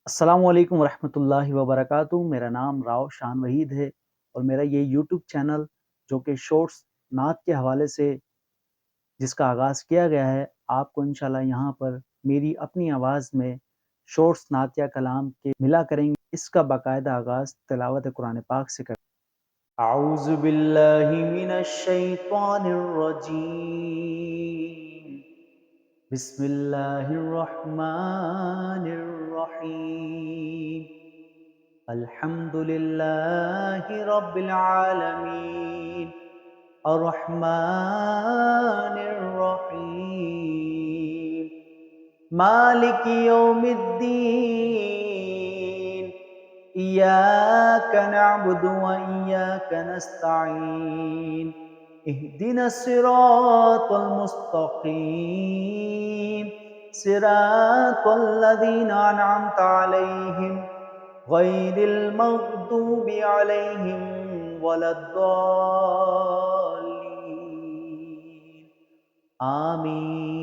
अस्सलामु अलैकुम वरहमतुल्लाहि वबरकातुहू। मेरा नाम राव शान वहीद है और मेरा ये यूट्यूब चैनल जो कि शॉर्ट्स नात के हवाले से जिसका आगाज़ किया गया है, आपको इंशाल्लाह यहाँ पर मेरी अपनी आवाज़ में शॉर्ट्स नात या कलाम के मिला करेंगे। इसका बाकायदा आगाज़ तिलावत कुरान पाक से करें। अऊज़ु बिल्लाहि मिनश शैतानिर रजीम। बिस्मिल्लाहिर रहमानिर रहीम। अल्हम्दुलिल्लाहि रब्बिल आलमीन अर्रहमानिर रहीम मालिकि यौमिद्दीन इय्याका नअबुदु व इय्याका नस्तईन इहदिनस सिरातल मुस्तकीम सिरातल लज़ीना अनअमता अलैहिम गैरिल मग़दूबि अलैहिम वलद्दाल्लीन आमीन।